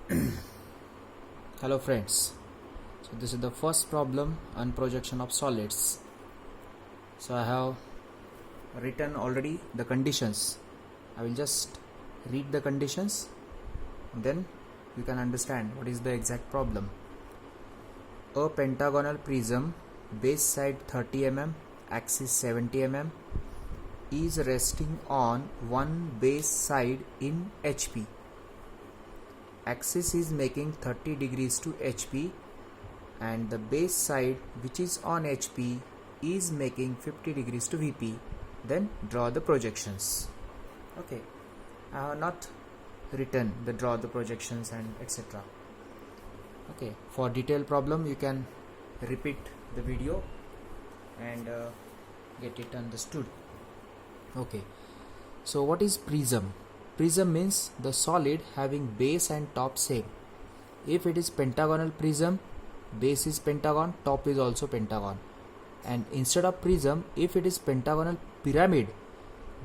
Hello friends, so this is the first problem on projection of solids. So I have written already the conditions. I will just read the conditions, then you can understand what is the exact problem. A pentagonal prism, base side 30 mm, axis 70 mm, is resting on one base side in HP. Axis is making 30 degrees to HP and the base side which is on HP is making 50 degrees to VP. Then draw the projections. Okay, I have not written the draw the projections and etc. Okay, for detailed problem you can repeat the video and get it understood. Okay, so what is prism? Prism means the solid having base and top same. If it is pentagonal prism, base is pentagon, top is also pentagon. And instead of prism, if it is pentagonal pyramid,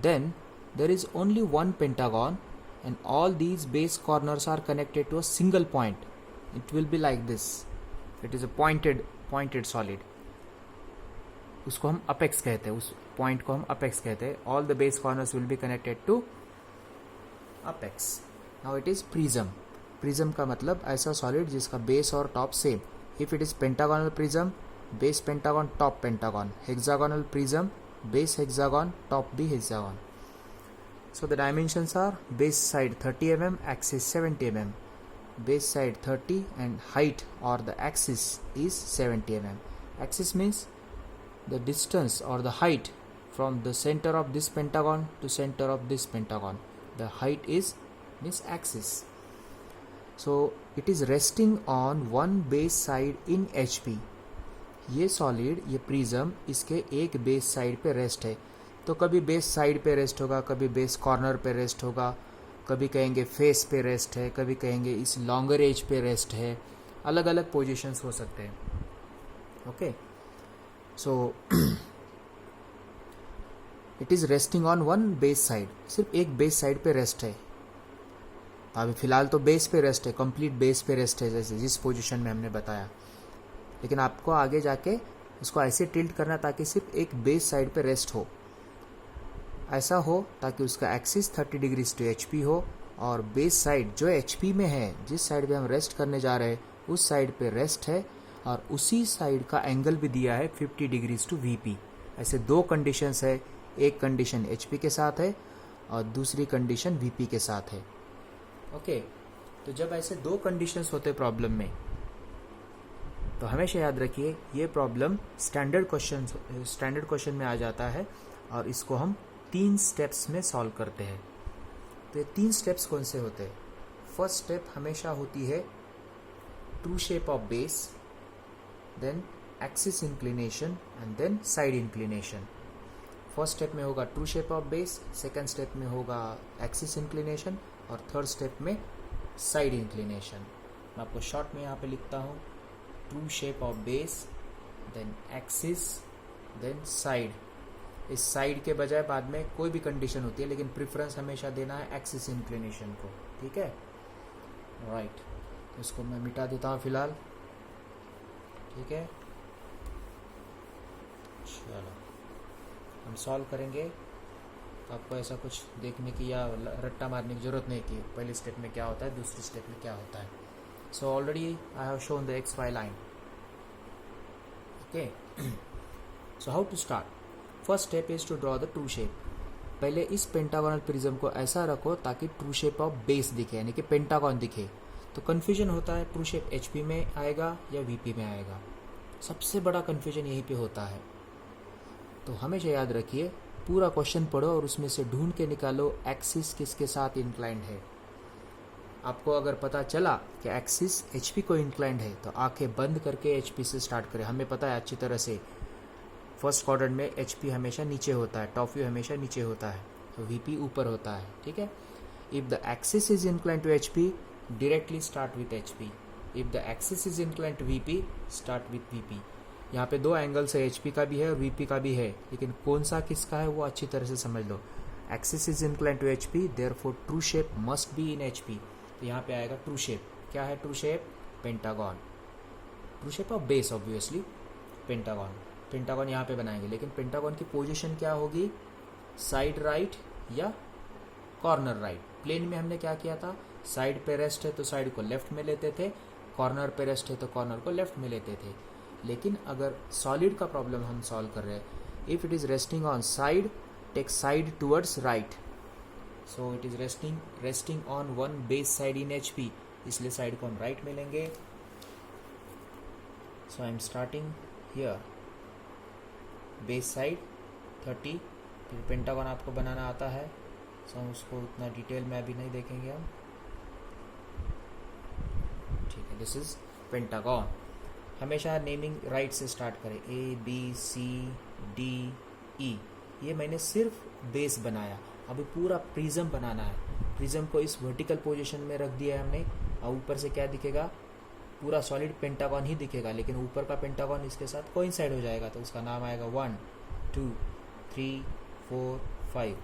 then there is only one pentagon and all these base corners are connected to a single point. It will be like this. It is a pointed solid. उसको हम apex कहते हैं, उस point को हम apex कहते हैं. All the base corners will be connected to apex. Now it is prism. Prism का मतलब ऐसा सॉलिड जिसका बेस और top same. If it is pentagonal prism, base pentagon, top pentagon. Hexagonal prism, base hexagon, top भी hexagon. So the dimensions are base side 30 mm, axis 70 mm. Base side 30 and height or the axis is 70 mm. Axis means the distance or the height from the center of this pentagon to center of this pentagon. The height is means axis. So it is resting on one base side in HP. ये solid, ये prism इसके एक base side पे rest है. तो कभी base side पे rest होगा, कभी बेस कॉर्नर पे रेस्ट होगा, कभी कहेंगे फेस पे रेस्ट है, कभी कहेंगे इस लॉन्गर एज पे रेस्ट है. अलग अलग पोजीशंस हो सकते हैं. Okay, so it is resting on one base side. सिर्फ एक बेस साइड पे रेस्ट है. अभी फिलहाल तो बेस पे रेस्ट है, कंप्लीट बेस पे रेस्ट है, जैसे जिस पोजीशन में हमने बताया. लेकिन आपको आगे जाके उसको ऐसे टिल्ट करना ताकि सिर्फ एक बेस साइड पे रेस्ट हो. ऐसा हो ताकि उसका एक्सिस 30 डिग्रीज टू HP हो और बेस साइड जो HP में है, जिस साइड पे हम रेस्ट करने जा रहे हैं उस साइड पे रेस्ट है और उसी साइड का एंगल भी दिया है 50 डिग्रीज टू VP. ऐसे दो कंडीशंस है. एक कंडीशन HP के साथ है और दूसरी कंडीशन VP के साथ है. ओके, तो जब ऐसे दो कंडीशंस होते प्रॉब्लम में तो हमेशा याद रखिए ये प्रॉब्लम स्टैंडर्ड क्वेश्चन में आ जाता है और इसको हम 3 स्टेप्स में सॉल्व करते हैं. तो ये 3 स्टेप्स कौन से होते हैं? फर्स्ट स्टेप हमेशा होती है true shape of base, then axis inclination and then side inclination. First step में होगा true shape of base, second step में होगा एक्सिस इंक्लिनेशन और थर्ड स्टेप में साइड इंक्लिनेशन. मैं आपको शॉर्ट में यहाँ पे लिखता हूँ true shape of base, then axis, then side. इस साइड के बजाय बाद में कोई भी कंडीशन होती है लेकिन प्रेफरेंस हमेशा देना है एक्सिस इंक्लिनेशन को. ठीक है, राइट. इसको मैं मिटा देता हूँ फिलहाल. ठीक है, चलो हम सॉल्व करेंगे. तो आपको ऐसा कुछ देखने की या रट्टा मारने की जरूरत नहीं कि पहले स्टेप में क्या होता है, दूसरी स्टेप में क्या होता है. So already I have shown the XY line. Okay, so how to start. First step is to draw the true shape. पहले इस पेंटागोनल प्रिज्म को ऐसा रखो ताकि ट्रू शेप ऑफ बेस दिखे, यानी कि पेंटागन दिखे. तो कन्फ्यूजन होता है ट्रू शेप HP में आएगा या VP में आएगा. सबसे बड़ा कन्फ्यूजन यहीं पे होता है. तो हमेशा याद रखिए पूरा क्वेश्चन पढ़ो और उसमें से ढूंढ के निकालो एक्सिस किसके साथ इंक्लाइंड है. आपको अगर पता चला कि एक्सिस HP को इंक्लाइंड है तो आंखें बंद करके HP से स्टार्ट करें. हमें पता है अच्छी तरह से फर्स्ट क्वाड्रेंट में HP हमेशा नीचे होता है, टॉप व्यू हमेशा नीचे होता है, तो VP ऊपर होता है. ठीक है, if the axis is inclined to HP, directly start with HP. If the axis is inclined to VP, start with VP. यहाँ पे दो एंगल्स है, HP का भी है और VP का भी है, लेकिन कौन सा किसका है वो अच्छी तरह से समझ लो. Axis is inclined to HP, therefore true shape must be in HP. तो यहाँ पे आएगा ट्रू शेप. क्या है true shape? Pentagon, true shape of base obviously pentagon. Pentagon यहाँ पे बनाएंगे, लेकिन पेंटागन की पोजीशन क्या होगी? साइड राइट या कॉर्नर राइट। प्लेन में हमने क्या किया था? साइड पे रेस्ट है तो साइड को लेफ्ट में लेते थे, कॉर्नर पे रेस्ट है तो कॉर्नर को लेफ्ट में लेते थे। लेकिन अगर सॉलिड का प्रॉब्लम हम सॉल्व कर रहे हैं, if it is resting on side, take side towards right, so it is resting on one base side in HP, इसलिए साइड को हम राइट में लेंगे। So I am starting here, base side 30, फिर पेंटागन आपको बनाना आता है, सो हम उसको उतना डिटेल में अभी नहीं देखेंगे हम, ठीक है। This is pentagon. हमेशा नेमिंग राइट से स्टार्ट करें, ABCDE। ये मैंने सिर्फ बेस बनाया, अभी पूरा प्रिज्म बनाना है। प्रिज्म को इस वर्टिकल पोजीशन में रख दिया है हमने, और ऊपर से क्या दिखेगा? पूरा सॉलिड पेंटागन ही दिखेगा, लेकिन ऊपर का पेंटागन इसके साथ कोइंसाइड हो जाएगा, तो उसका नाम आएगा 1 2 3 4 5।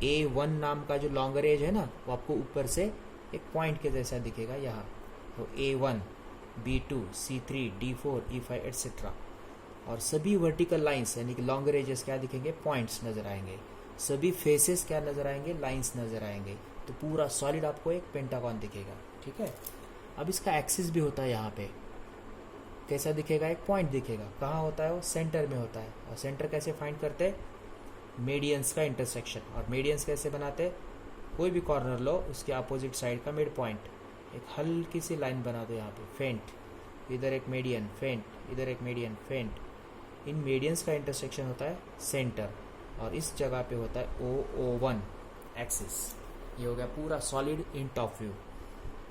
A1 नाम का जो लॉन्गर एज है ना, वो आपको ऊपर से एक पॉइंट के जैसा दिखेगा यहाँ, तो A1 B2 C3 D4 E5 etcetera. और सभी वर्टिकल लाइंस यानी कि लॉन्गर एजेस क्या दिखेंगे? पॉइंट्स नजर आएंगे। सभी फेसेस क्या नजर आएंगे? लाइंस नजर आएंगे। तो पूरा सॉलिड आपको एक पेंटागन दिखेगा, ठीक है। अब इसका एक्सिस भी होता है यहाँ पे, कैसा दिखेगा? एक पॉइंट दिखेगा। कहाँ होता है वो? सेंटर में होता है। और सेंटर कैसे फाइंड करते? मीडियंस का इंटरसेक्शन। और मीडियंस कैसे बनाते? कोई भी कॉर्नर लो, उसके अपोजिट साइड का मिड पॉइंट, एक हल्की सी लाइन बना दो यहाँ पे, फेंट, इधर एक मीडियन, फेंट, इधर एक मीडियन, फेंट। इन मीडियंस का इंटरसेक्शन होता है सेंटर, और इस जगह पे होता है OO1 एक्सिस। ये हो गया पूरा सॉलिड इन टॉप व्यू।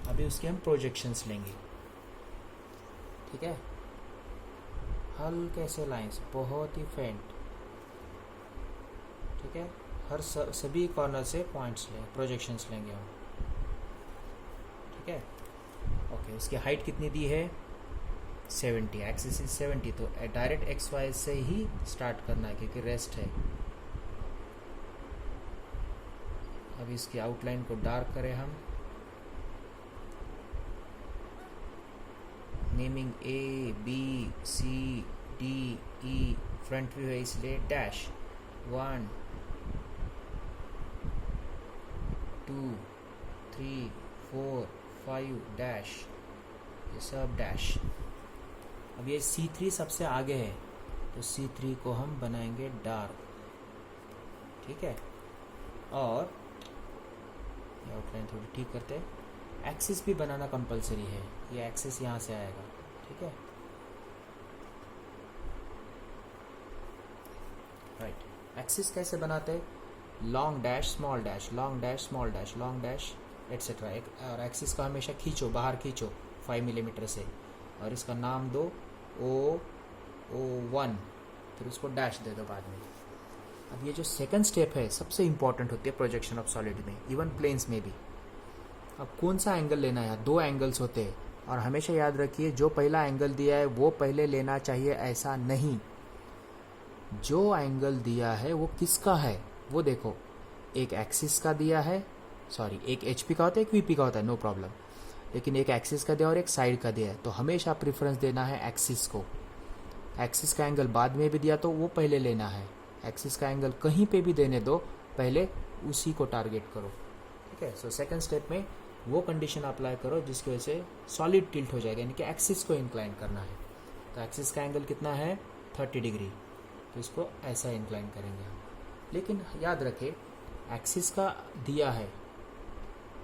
अभी उसके हम प्रोजेक्शंस लेंगे, ठीक है। हल्के से लाइंस, बहुत ही फेंट, ठीक है। हर सभी कॉर्नर से पॉइंट्स लें, प्रोजेक्शंस लेंगे हम, ठीक है। ओके, उसकी हाइट कितनी दी है? 70, एक्सिस इज 70, तो डायरेक्ट XY से ही स्टार्ट करना है क्योंकि रेस्ट है। अब इसकी आउटलाइन को डार्क करें हम, नेमिंग ABCDE, फ्रंट व्यू है इसलिए डैश 1 2 3 4 5 डैश, ये सब डैश। अब ये C3 सबसे आगे है, तो C3 को हम बनाएंगे डार्क, ठीक है। और ये आउटलाइन थोड़ी ठीक करते हैं। एक्सिस भी बनाना कंपलसरी है, ये एक्सिस यहाँ से आएगा, ठीक है, राइट। एक्सिस कैसे बनाते हैं? Long dash small dash, long dash small dash, long dash etcetera. और एक्सिस को हमेशा खींचो, बाहर खींचो 5 मिलीमीटर से, और इसका नाम दो OO1, फिर उसको डैश दे दो बाद में। अब ये जो सेकंड स्टेप है सबसे इंपॉर्टेंट होती है प्रोजेक्शन ऑफ सॉलिड में, इवन प्लेन्स में भी। अब कौन सा एंगल लेना है? 2 एंगल्स होते हैं, और हमेशा याद रखिए जो पहला एंगल दिया है वो पहले लेना चाहिए, ऐसा नहीं। जो एंगल दिया है वो किसका है वो देखो, एक एक्सिस का दिया है, सॉरी एक HP का होता है, एक VP का होता है, नो प्रॉब्लम, लेकिन एक एक्सिस का दिया और एक साइड का दिया है, तो हमेशा प्रेफरेंस देना है एक्सिस को। एक्सिस का एंगल बाद में भी दिया तो वो पहले लेना है, एक्सिस का एंगल कहीं पे भी देने दो, पहले उसी को टारगेट करो, ठीक है। सो सेकंड स्टेप में वो कंडीशन अप्लाई करो जिसकी वजह से सॉलिड टिल्ट हो जाएगा, यानी कि एक्सिस को इंक्लाइन करना है। तो एक्सिस का एंगल कितना है? 30 डिग्री, तो इसको ऐसा इंक्लाइन करेंगे हम। लेकिन याद रखें एक्सिस का दिया है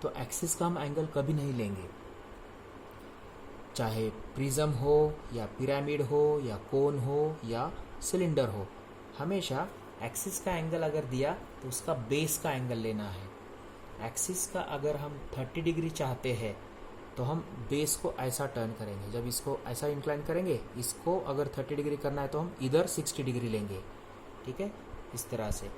तो एक्सिस का हम एंगल कभी नहीं लेंगे, चाहे प्रिज्म हो या पिरामिड हो या कोन हो या सिलेंडर हो, हमेशा एक्सिस का एंगल अगर दिया तो उसका बेस का एंगल लेना है। एक्सिस का अगर हम 30 डिग्री चाहते हैं तो हम बेस को ऐसा टर्न करेंगे, जब इसको ऐसा इंक्लाइन करेंगे, इसको अगर 30 डिग्री करना है तो हम इधर 60 डिग्री लेंगे, ठीक है, इस तरह से।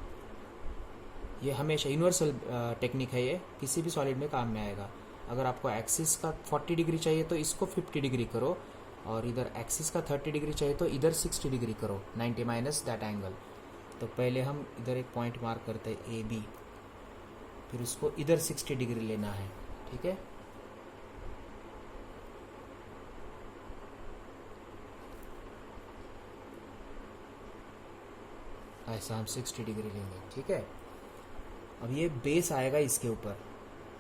ये हमेशा यूनिवर्सल टेक्निक है, ये किसी भी सॉलिड में काम में आएगा। अगर आपको एक्सिस का 40 डिग्री चाहिए तो इसको 50 डिग्री करो, और इधर एक्सिस का 30 डिग्री चाहिए तो इधर 60 डिग्री करो, 90 माइनस दैट एंगल। तो पहले हम इधर एक पॉइंट मार्क करते हैं AB, फिर उसको इधर 60 डिग्री लेना है, ठीक है। ऐसा हम 60 डिग्री लेंगे, ठीक है। अब ये बेस आएगा इसके ऊपर,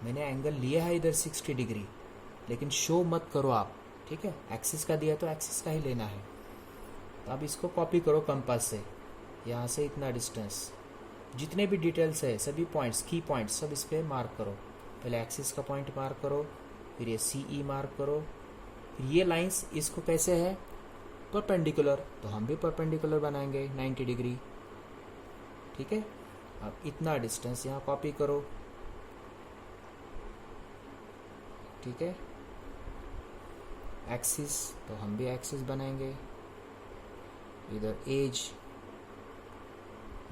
मैंने एंगल लिया है इधर 60 डिग्री, लेकिन शो मत करो आप, ठीक है। एक्सिस का दिया तो एक्सिस का ही लेना है। तो अब इसको कॉपी करो कंपास से, यहाँ से इतना डिस्टेंस, जितने भी डिटेल्स है सभी पॉइंट्स, की पॉइंट्स सब इस पर मार्क करो। पहले एक्सिस का पॉइंट मार्क करो, फिर ये CE मार्क करो, फिर ये लाइंस इसको कैसे है परपेंडिकुलर, तो हम भी परपेंडिकुलर बनाएंगे 90 डिग्री, ठीक है। अब इतना डिस्टेंस यहाँ कॉपी करो, ठीक है। एक्सिस तो हम भी एक्सिस बनाएंगे, इधर एज,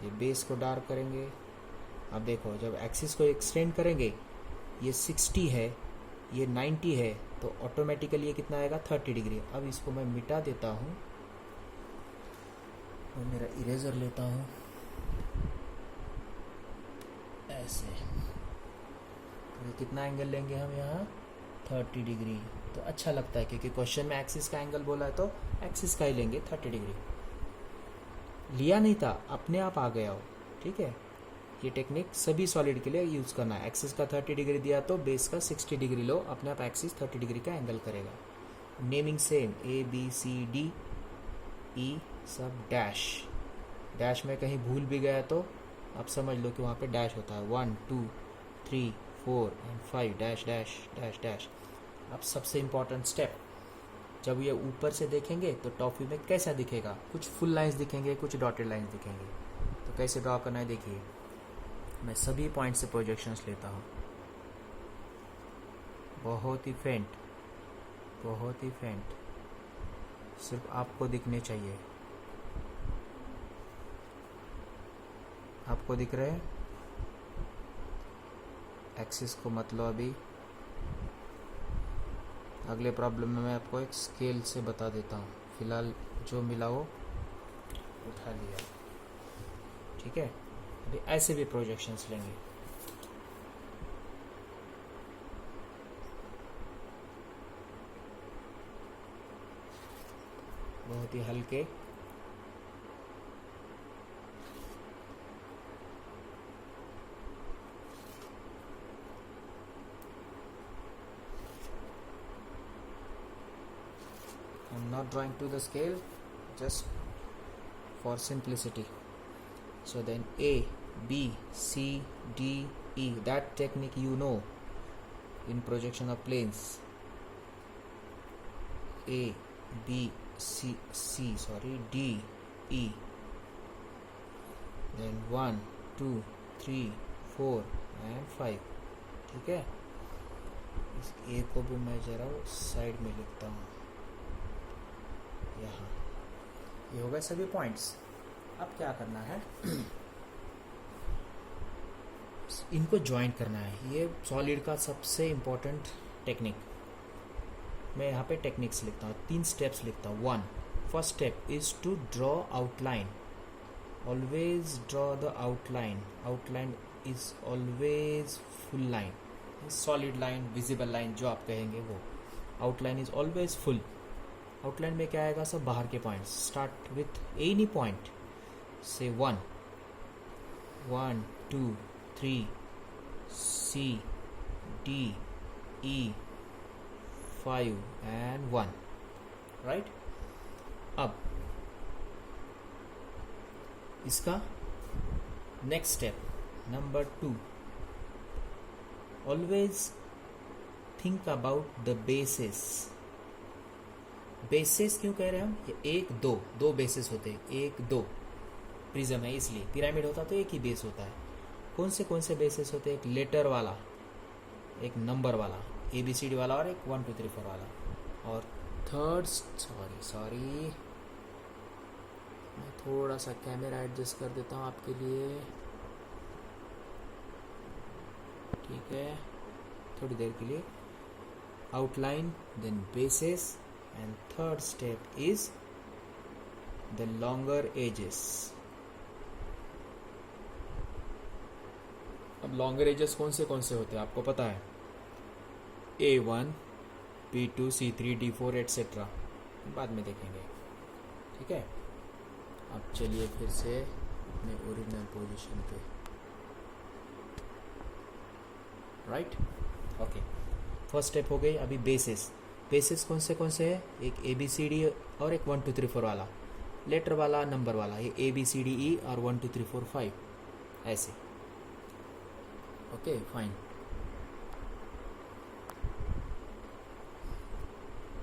ये बेस को डार्क करेंगे। अब देखो जब एक्सिस को एक्सटेंड करेंगे, ये 60 है, ये 90 है, तो ऑटोमेटिकली ये कितना आएगा 30 डिग्री। अब इसको मैं मिटा देता हूँ, मैं मेरा इरेजर लेता हूँ ऐसे, तो ये कितना एंगल लेंगे हम यहाँ 30 डिग्री। तो अच्छा लगता है क्योंकि क्वेश्चन में एक्सिस का एंगल बोला है तो एक्सिस का ही लेंगे 30 डिग्री। लिया नहीं था, अपने आप आ गया हो, ठीक है। ये टेक्निक सभी सॉलिड के लिए यूज़ करना है। एक्सिस का 30 डिग्री दिया तो बेस का 60 डिग्री लो, अपने आप एक्सिस 30 डिग्री का एंगल करेगा। नेमिंग सेम, ABCDE सब डैश, डैश में कहीं भूल भी गया तो आप समझ लो कि वहाँ पे डैश होता है, 1 2 3 4 and 5 dash dash dash dash. अब सबसे इम्पॉर्टेंट स्टेप, जब ये ऊपर से देखेंगे तो टॉप व्यू में कैसा दिखेगा, कुछ फुल लाइंस दिखेंगे, कुछ डॉटेड लाइंस दिखेंगे। तो कैसे ड्रॉ करना है देखिए, मैं सभी पॉइंट से प्रोजेक्शंस लेता हूँ, बहुत ही फेंट, बहुत ही फेंट, सिर्फ आपको दिखने चाहिए। आपको दिख रहे हैं? एक्सिस को मत लो अभी, अगले प्रॉब्लम में मैं आपको एक स्केल से बता देता हूँ। फिलहाल जो मिला वो उठा लिया, ठीक है। अभी ऐसे भी प्रोजेक्शंस लेंगे, बहुत ही हल्के। I'm not drawing to the scale, just for simplicity. So then A, B, C, D, E. That technique you know in projection of planes. A, B, C, D, E. Then 1, 2, 3, 4 and 5. ठीक है। इस A को भी मैं जरा side में लिखता हूँ यहाँ। ये हो गए सभी पॉइंट्स। अब क्या करना है, इनको ज्वाइन करना है। ये सॉलिड का सबसे इम्पोर्टेंट टेक्निक। मैं यहाँ पे टेक्निक्स लिखता हूँ, 3 स्टेप्स लिखता हूँ। 1, first step is to draw outline. Always draw the outline. Outline is always full line, solid line, visible line जो आप कहेंगे वो। Outline is always full. Outline में क्या आएगा, सब बाहर के points. Start with any point, से 1, 1, 2, 3, C, D, E, 5 and 1, right. अब इसका next step number 2, always think about the basis. Basis क्यों कह रहे हैं हम, ये 1 2 2 बेसिस होते हैं, 1 2 प्रिज्म है इसलिए। पिरामिड होता तो एक ही बेस होता है। कौन से बेसिस होते हैं, एक लेटर वाला, एक नंबर वाला, ABCD वाला, और एक 1 2 3 4 वाला। और थर्ड, सॉरी मैं थोड़ा सा कैमरा एडजस्ट कर देता हूँ आपके लिए, ठीक है, थोड़ी देर के लिए। Outline, then basis, and third step is the longer edges. अब लॉन्गर एजेस कौन से होते हैं आपको पता है, A1, B2, C3, D4 etcetera, बाद में देखेंगे, ठीक है। अब चलिए फिर से अपने ओरिजिनल पोजीशन पे, राइट। ओके, फर्स्ट स्टेप हो गई। अभी बेसिस। बेसिस कौन से है? एक ABCD और एक 1 2 3 4 वाला, लेटर वाला, नंबर वाला। ये ABCDE और 1 2 3 4 5 ऐसे। Okay fine.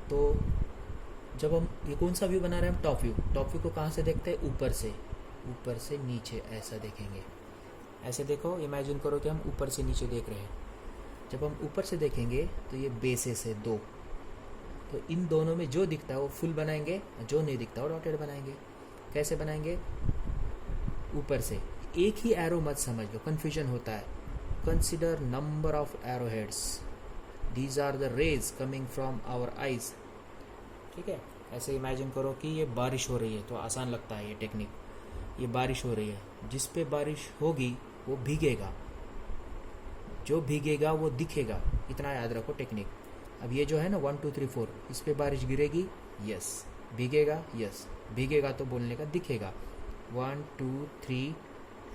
तो जब हम ये कौन सा व्यू बना रहे हैं हम? Top view. टॉप व्यू को कहाँ से देखते हैं? ऊपर से नीचे ऐसा देखेंगे। ऐसे देखो, इमेजिन करो कि हम ऊपर से नीचे देख रहे हैं। जब हम ऊपर से देखेंगे तो ये बेसिस है 2, तो इन दोनों में जो दिखता है वो फुल बनाएंगे, जो नहीं दिखता वो डॉटेड बनाएंगे। कैसे बनाएंगे? ऊपर से। एक ही एरो मत समझ लो, कन्फ्यूजन होता है। Consider number of arrow heads, these are the rays coming from our eyes. ठीक है, ऐसे इमेजिन करो कि ये बारिश हो रही है, तो आसान लगता है ये टेक्निक। ये बारिश हो रही है, जिस पे बारिश होगी वो भीगेगा, जो भीगेगा वो दिखेगा। इतना याद रखो टेक्निक। अब ये जो है ना 1 2 3 4, इस पे बारिश गिरेगी, यस। भीगेगा, यस। भीगेगा तो बोलने का दिखेगा। 1 2 3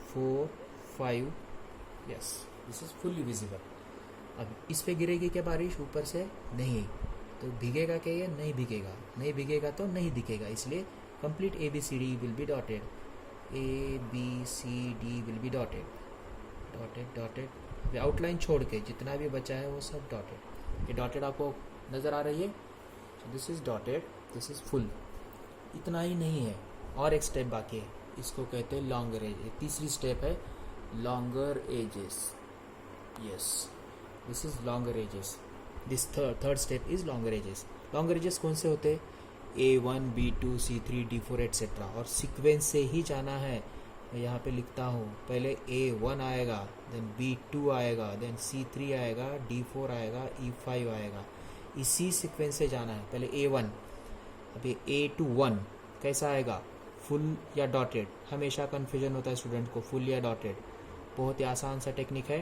4 5, yes, this is fully visible. अब इस पे गिरेगी क्या बारिश ऊपर से? नहीं। तो भीगेगा क्या? ये नहीं भीगेगा। नहीं भीगेगा तो नहीं दिखेगा, इसलिए complete ABCD will be dotted. ABCD will be dotted, dotted. Outline छोड़ के जितना भी बचा है वो सब डॉटेड। ये डॉटेड आपको नज़र आ रही है? This is dotted, this is full. इतना ही नहीं है, और एक स्टेप बाकी है, इसको कहते हैं लॉन्गर एज। तीसरी स्टेप है longer edges. Yes, this is longer edges. This third step is longer edges. Longer edges कौन से होते हैं? A1 B2 C3 D4 etcetera. और सीक्वेंस से ही जाना है। मैं यहाँ पे लिखता हूँ, पहले A1 आएगा, देन B2 आएगा, देन C3 आएगा, D4 आएगा, E5 आएगा। इसी सीक्वेंस से जाना है। पहले A1, अभी A to 1 कैसा आएगा? फुल या डॉटेड? हमेशा कन्फ्यूजन होता है स्टूडेंट को, फुल या डॉटेड। बहुत ही आसान सा टेक्निक है।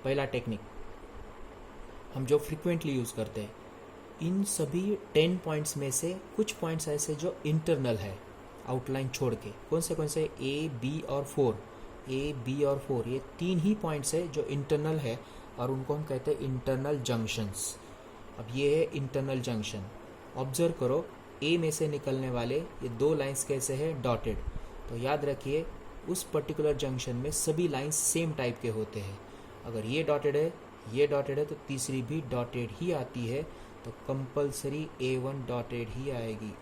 पहला टेक्निक हम जो फ्रिक्वेंटली यूज़ करते हैं, इन सभी 10 पॉइंट्स में से कुछ पॉइंट्स ऐसे जो इंटरनल है, आउटलाइन छोड़ के। कौन से? A, B और 4। A, B और 4, ये 3 ही पॉइंट्स है जो इंटरनल है, और उनको हम कहते हैं इंटरनल जंक्शंस। अब ये है इंटरनल जंक्शन। ऑब्जर्व करो, A में से निकलने वाले ये 2 लाइंस कैसे है? डॉटेड। तो याद रखिए, उस पर्टिकुलर जंक्शन में सभी लाइंस सेम टाइप के होते हैं। अगर ये डॉटेड है, ये डॉटेड है, तो तीसरी भी डॉटेड ही आती है। तो कंपल्सरी A1 डॉटेड ही आएगी,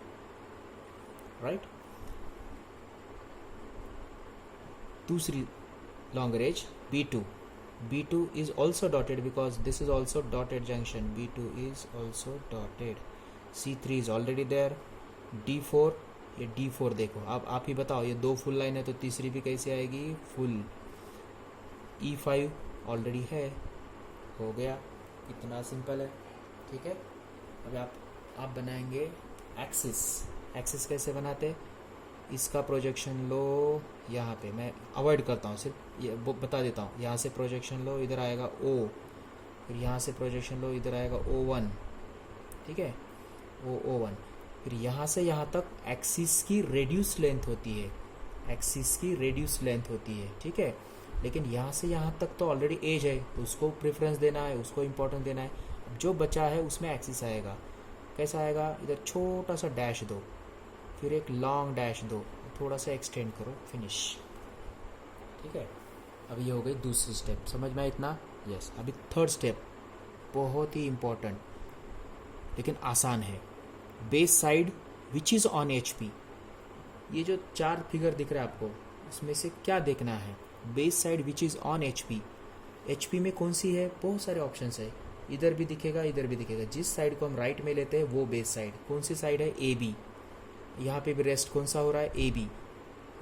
राइट। दूसरी longer edge B2. B2 is also dotted because this is also dotted junction. B2 is also dotted. C3 is already there. D4, ये D4 देखो। अब आप ही बताओ, ये 2 फुल लाइन है तो तीसरी भी कैसे आएगी? फुल। E5 ऑलरेडी है, हो गया। इतना सिंपल है, ठीक है। अब आप बनाएंगे एक्सिस। एक्सिस कैसे बनाते? इसका प्रोजेक्शन लो यहाँ पे, मैं अवॉइड करता हूँ, सिर्फ ये बता देता हूँ। यहाँ से प्रोजेक्शन लो, इधर आएगा O, फिर यहाँ से प्रोजेक्शन लो, इधर आएगा O1, ठीक है, O1। फिर यहाँ से यहाँ तक एक्सिस की रेड्यूस लेंथ होती है, एक्सिस की रेड्यूस लेंथ होती है, ठीक है। लेकिन यहाँ से यहाँ तक तो ऑलरेडी एज है, तो उसको प्रेफरेंस देना है, उसको इम्पोर्टेंस देना है। अब जो बचा है उसमें एक्सिस आएगा। कैसा आएगा? इधर छोटा सा डैश दो, फिर एक लॉन्ग डैश दो, थोड़ा सा एक्सटेंड करो, फिनिश, ठीक है। अब ये हो गई दूसरी स्टेप, समझ में इतना? यस। अभी थर्ड स्टेप बहुत ही इम्पोर्टेंट लेकिन आसान है। Base side which is on HP। ये जो 4 फिगर दिख रहा है आपको, इसमें से क्या देखना है? Base side which is on HP। HP में कौन सी है? बहुत सारे ऑप्शंस है, इधर भी दिखेगा, इधर भी दिखेगा। जिस साइड को हम राइट में लेते हैं वो बेस साइड। कौन सी साइड है? AB। यहाँ पे भी रेस्ट कौन सा हो रहा है? AB।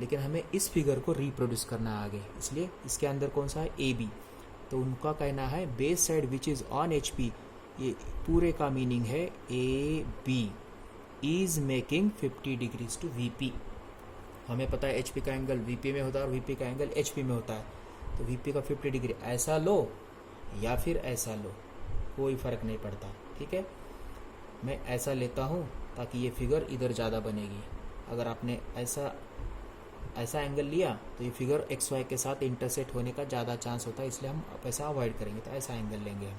लेकिन हमें इस फिगर को रिप्रोड्यूस करना है आगे, इसलिए इसके अंदर कौन सा है? AB। तो उनका कहना है base side which is on HP। ये पूरे का मीनिंग है AB is making 50 degrees to VP। हमें पता है HP का एंगल VP में होता है और VP का एंगल HP में होता है। तो VP का 50 डिग्री ऐसा लो या फिर ऐसा लो, कोई फ़र्क नहीं पड़ता, ठीक है। मैं ऐसा लेता हूँ ताकि ये फिगर इधर ज़्यादा बनेगी। अगर आपने ऐसा ऐसा एंगल लिया तो ये फिगर एक्स वाई के साथ इंटरसेक्ट होने का ज़्यादा चांस होता है, इसलिए हम ऐसा अवॉइड करेंगे। तो ऐसा एंगल लेंगे हम।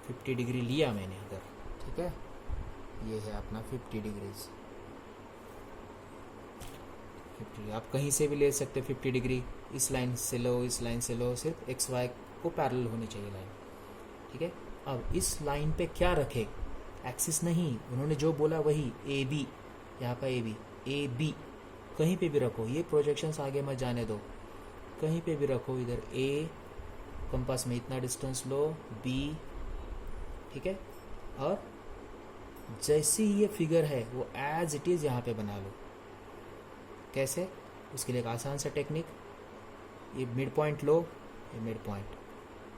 50 डिग्री लिया मैंने इधर, ठीक है, ये है अपना 50 डिग्रीज। 50 आप कहीं से भी ले सकते 50 डिग्री, इस लाइन से लो, इस लाइन से लो, सिर्फ एक्स वाई को पैरेलल होनी चाहिए लाइन, ठीक है। अब इस लाइन पे क्या रखे, एक्सिस नहीं, उन्होंने जो बोला वही, ए बी, यहाँ का ए बी कहीं पे भी रखो, ये प्रोजेक्शंस आगे मत जाने दो, कहीं पे भी रखो। इधर ए कंपास में इतना डिस्टेंस लो, बी, ठीक है, और जैसी ये फिगर है वो एज इट इज़ यहाँ पे बना लो। कैसे, उसके लिए एक आसान सा टेक्निक, ये मिड पॉइंट लो, ये मिड पॉइंट।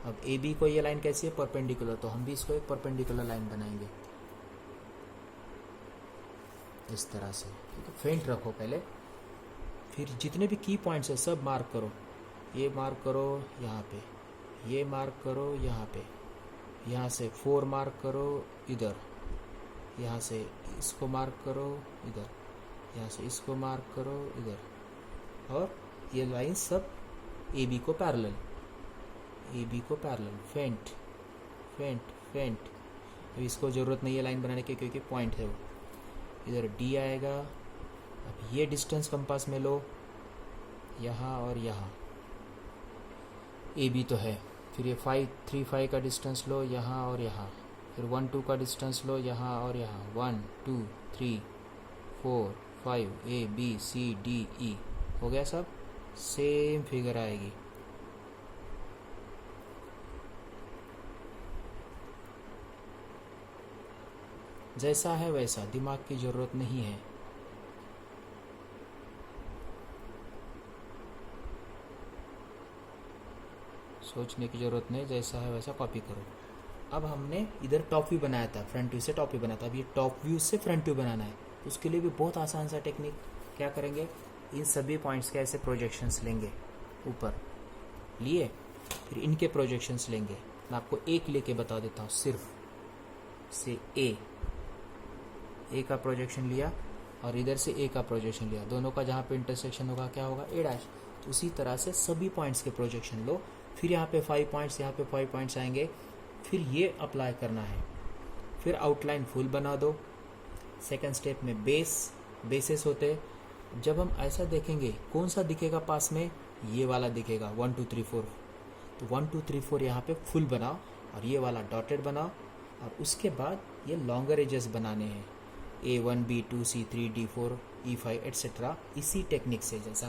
अब ए बी को ये लाइन कैसी है, परपेंडिकुलर, तो हम भी इसको एक परपेंडिकुलर लाइन बनाएंगे इस तरह से, ठीक है। फेंट रखो पहले, फिर जितने भी की पॉइंट्स है सब मार्क करो। ये मार्क करो यहाँ पे, ये मार्क करो यहाँ पे, यहाँ से 4 मार्क करो इधर, यहाँ से इसको मार्क करो इधर, यहाँ से इसको मार्क करो इधर, और ये लाइन सब ए बी को पैरेलल, ए बी को पैरेलल। फेंट फेंट फेंट। अब इसको ज़रूरत नहीं है लाइन बनाने की क्योंकि पॉइंट है वो। इधर डी आएगा। अब ये डिस्टेंस कंपास में लो, यहाँ और यहाँ, ए बी तो है। फिर ये 3 5 का डिस्टेंस लो यहाँ और यहाँ, फिर 1 2 का डिस्टेंस लो यहाँ और यहाँ, 1 2 3 4 5, A B C D E, हो गया सब, सेम फिगर आएगी। जैसा है वैसा, दिमाग की ज़रूरत नहीं है। सोचने की ज़रूरत नहीं, जैसा है वैसा कॉपी करो। अब हमने इधर टॉप व्यू बनाया था, फ्रंट व्यू से टॉप व्यू बनाया था, अब ये टॉप व्यू से फ्रंट व्यू बनाना है। उसके लिए भी बहुत आसान सा टेक्निक, क्या करेंगे, इन सभी पॉइंट्स के ऐसे प्रोजेक्शंस लेंगे, ऊपर लिए, फिर इनके प्रोजेक्शंस लेंगे। मैं आपको एक लेके बता देता हूँ, सिर्फ से ए का प्रोजेक्शन लिया और इधर से ए का प्रोजेक्शन लिया, दोनों का जहाँ पे इंटरसेक्शन होगा क्या होगा, ए डैश। तो उसी तरह से सभी पॉइंट्स के प्रोजेक्शन लो, फिर यहाँ पे 5 पॉइंट्स, यहाँ पे 5 पॉइंट्स आएंगे, फिर ये अप्लाई करना है, फिर आउटलाइन फुल बना दो। सेकंड स्टेप में बेसेस होते, जब हम ऐसा देखेंगे कौन सा दिखेगा पास में, ये वाला दिखेगा 1 2 3 4, तो 1 2 3 4 यहाँ पे फुल बनाओ और ये वाला डॉटेड बनाओ, और उसके बाद ये लॉन्गर एजेस बनाने हैं, A1 B2 C3 D4 E5 etcetera, इसी टेक्निक से जैसा